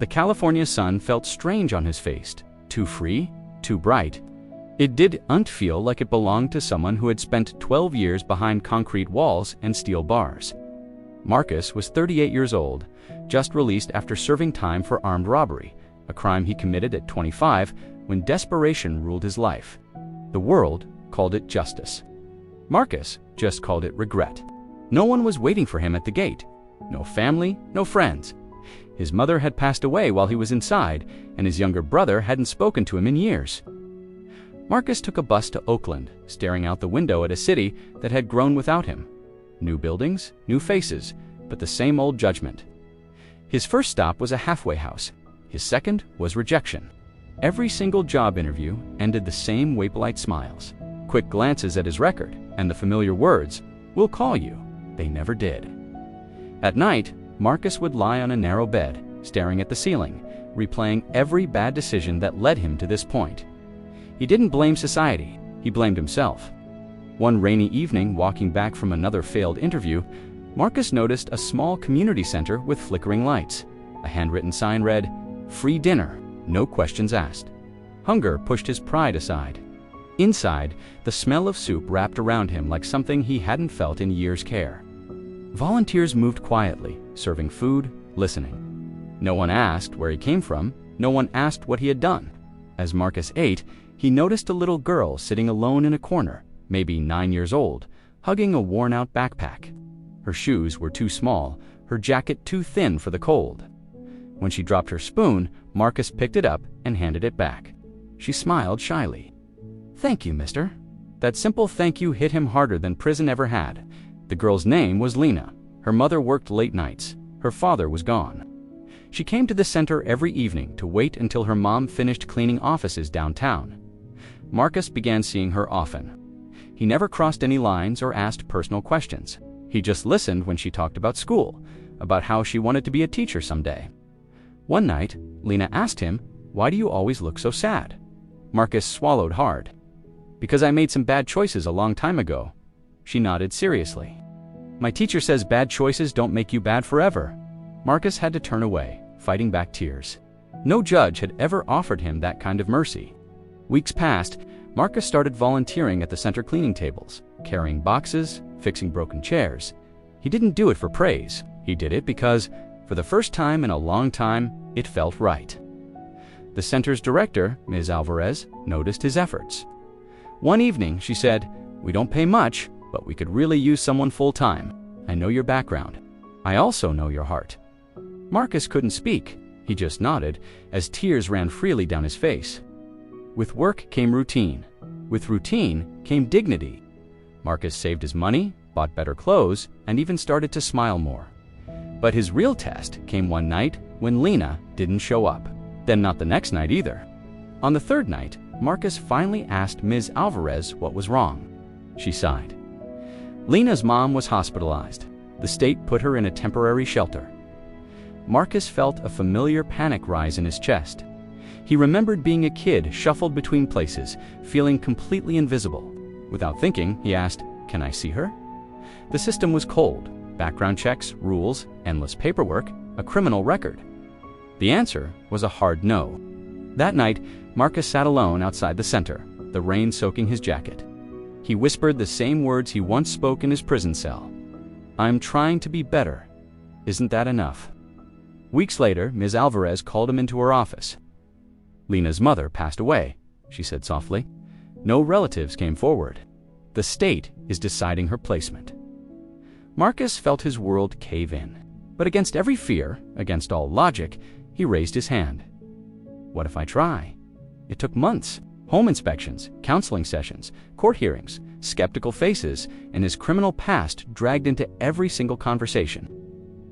The California sun felt strange on his face, too free, too bright. It didn't feel like it belonged to someone who had spent 12 years behind concrete walls and steel bars. Marcus was 38 years old, just released after serving time for armed robbery, a crime he committed at 25 when desperation ruled his life. The world called it justice. Marcus just called it regret. No one was waiting for him at the gate. No family, no friends. His mother had passed away while he was inside, and his younger brother hadn't spoken to him in years. Marcus took a bus to Oakland, staring out the window at a city that had grown without him. New buildings, new faces, but the same old judgment. His first stop was a halfway house. His second was rejection. Every single job interview ended the same Wape-lite smiles, quick glances at his record, and the familiar words, "We'll call you." They never did. At night, Marcus would lie on a narrow bed, staring at the ceiling, replaying every bad decision that led him to this point. He didn't blame society, he blamed himself. One rainy evening, walking back from another failed interview, Marcus noticed a small community center with flickering lights. A handwritten sign read, "Free dinner, no questions asked." Hunger pushed his pride aside. Inside, the smell of soup wrapped around him like something he hadn't felt in years' care. Volunteers moved quietly, serving food, listening. No one asked where he came from, no one asked what he had done. As Marcus ate, he noticed a little girl sitting alone in a corner, maybe 9 years old, hugging a worn-out backpack. Her shoes were too small, her jacket too thin for the cold. When she dropped her spoon, Marcus picked it up and handed it back. She smiled shyly. "Thank you, mister." That simple thank you hit him harder than prison ever had. The girl's name was Lena. Her mother worked late nights. Her father was gone. She came to the center every evening to wait until her mom finished cleaning offices downtown. Marcus began seeing her often. He never crossed any lines or asked personal questions. He just listened when she talked about school, about how she wanted to be a teacher someday. One night, Lena asked him, "Why do you always look so sad?" Marcus swallowed hard. "Because I made some bad choices a long time ago." She nodded seriously. "My teacher says bad choices don't make you bad forever." Marcus had to turn away, fighting back tears. No judge had ever offered him that kind of mercy. Weeks passed. Marcus started volunteering at the center cleaning tables, carrying boxes, fixing broken chairs. He didn't do it for praise. He did it because, for the first time in a long time, it felt right. The center's director, Ms. Alvarez, noticed his efforts. One evening, she said, "We don't pay much, but we could really use someone full-time. I know your background. I also know your heart." Marcus couldn't speak. He just nodded as tears ran freely down his face. With work came routine. With routine came dignity. Marcus saved his money, bought better clothes, and even started to smile more. But his real test came one night when Lena didn't show up. Then not the next night either. On the third night, Marcus finally asked Ms. Alvarez what was wrong. She sighed. Lena's mom was hospitalized. The state put her in a temporary shelter. Marcus felt a familiar panic rise in his chest. He remembered being a kid shuffled between places, feeling completely invisible. Without thinking, he asked, "Can I see her?" The system was cold. Background checks, rules, endless paperwork, a criminal record. The answer was a hard no. That night, Marcus sat alone outside the center, the rain soaking his jacket. He whispered the same words he once spoke in his prison cell. "I'm trying to be better. Isn't that enough?" Weeks later, Ms. Alvarez called him into her office. "Lena's mother passed away," she said softly. "No relatives came forward. The state is deciding her placement." Marcus felt his world cave in. But against every fear, against all logic, he raised his hand. "What if I try?" It took months. Home inspections, counseling sessions, court hearings, skeptical faces, and his criminal past dragged into every single conversation.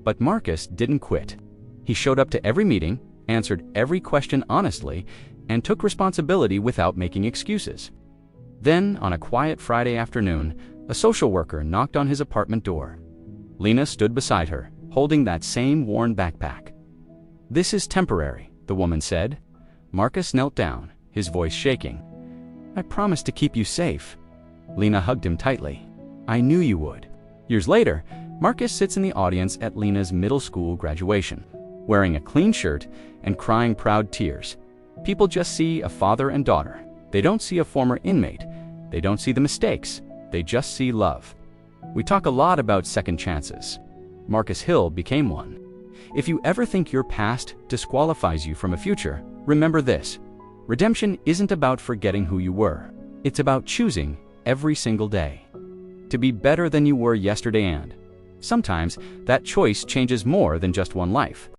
But Marcus didn't quit. He showed up to every meeting, answered every question honestly, and took responsibility without making excuses. Then, on a quiet Friday afternoon, a social worker knocked on his apartment door. Lena stood beside her, holding that same worn backpack. "This is temporary," the woman said. Marcus knelt down, his voice shaking. "I promised to keep you safe." Lena hugged him tightly. "I knew you would." Years later, Marcus sits in the audience at Lena's middle school graduation. Wearing a clean shirt and crying proud tears. People just see a father and daughter. They don't see a former inmate. They don't see the mistakes. They just see love. We talk a lot about second chances. Marcus Hill became one. If you ever think your past disqualifies you from a future, remember this: redemption isn't about forgetting who you were. It's about choosing every single day to be better than you were yesterday, and sometimes that choice changes more than just one life.